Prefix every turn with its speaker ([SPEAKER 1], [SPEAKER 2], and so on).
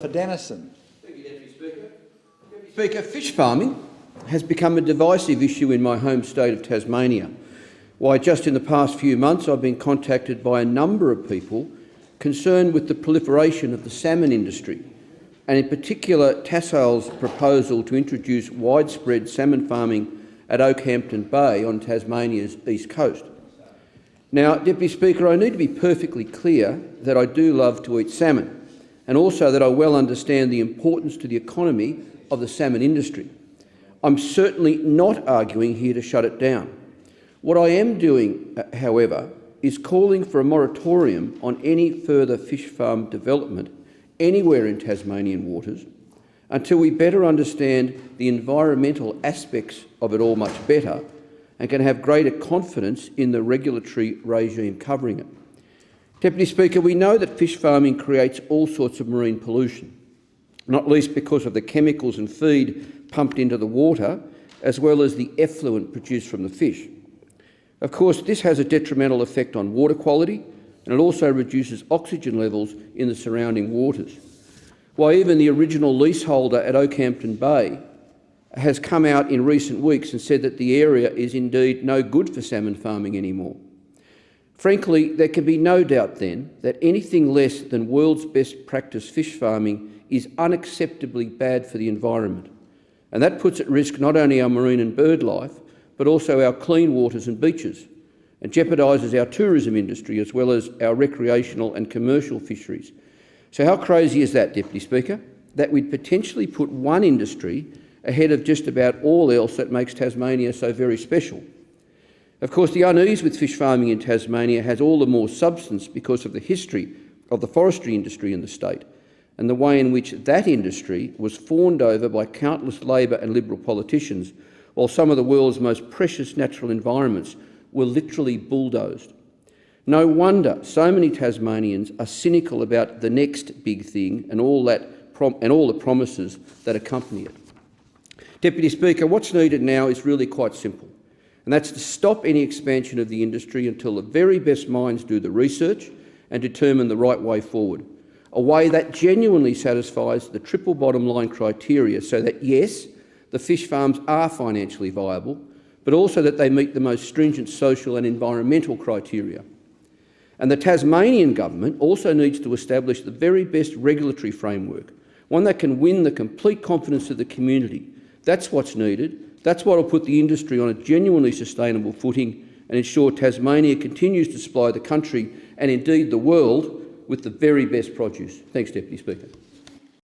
[SPEAKER 1] For Denison.
[SPEAKER 2] Thank you, Deputy Speaker. Deputy Speaker, fish farming has become a divisive issue in my home state of Tasmania. Why, just in the past few months I've been contacted by a number of people concerned with the proliferation of the salmon industry, and in particular Tassale's proposal to introduce widespread salmon farming at Oakhampton Bay on Tasmania's east coast. Now, Deputy Speaker, I need to be perfectly clear that I do love to eat salmon, and also that I well understand the importance to the economy of the salmon industry. I'm certainly not arguing here to shut it down. What I am doing, however, is calling for a moratorium on any further fish farm development anywhere in Tasmanian waters until we better understand the environmental aspects of it all much better and can have greater confidence in the regulatory regime covering it. Deputy Speaker, we know that fish farming creates all sorts of marine pollution, not least because of the chemicals and feed pumped into the water, as well as the effluent produced from the fish. Of course, this has a detrimental effect on water quality, and it also reduces oxygen levels in the surrounding waters. Why, even the original leaseholder at Oakhampton Bay has come out in recent weeks and said that the area is indeed no good for salmon farming anymore. Frankly, there can be no doubt then that anything less than world's best practice fish farming is unacceptably bad for the environment, and that puts at risk not only our marine and bird life, but also our clean waters and beaches, and jeopardises our tourism industry as well as our recreational and commercial fisheries. So how crazy is that, Deputy Speaker? That we'd potentially put one industry ahead of just about all else that makes Tasmania so very special. Of course, the unease with fish farming in Tasmania has all the more substance because of the history of the forestry industry in the state and the way in which that industry was fawned over by countless Labor and Liberal politicians, while some of the world's most precious natural environments were literally bulldozed. No wonder so many Tasmanians are cynical about the next big thing and all the promises that accompany it. Deputy Speaker, what's needed now is really quite simple, and that's to stop any expansion of the industry until the very best minds do the research and determine the right way forward, a way that genuinely satisfies the triple bottom line criteria so that, yes, the fish farms are financially viable, but also that they meet the most stringent social and environmental criteria. And the Tasmanian government also needs to establish the very best regulatory framework, one that can win the complete confidence of the community. That's what's needed. That's what will put the industry on a genuinely sustainable footing and ensure Tasmania continues to supply the country and indeed the world with the very best produce. Thanks, Deputy Speaker.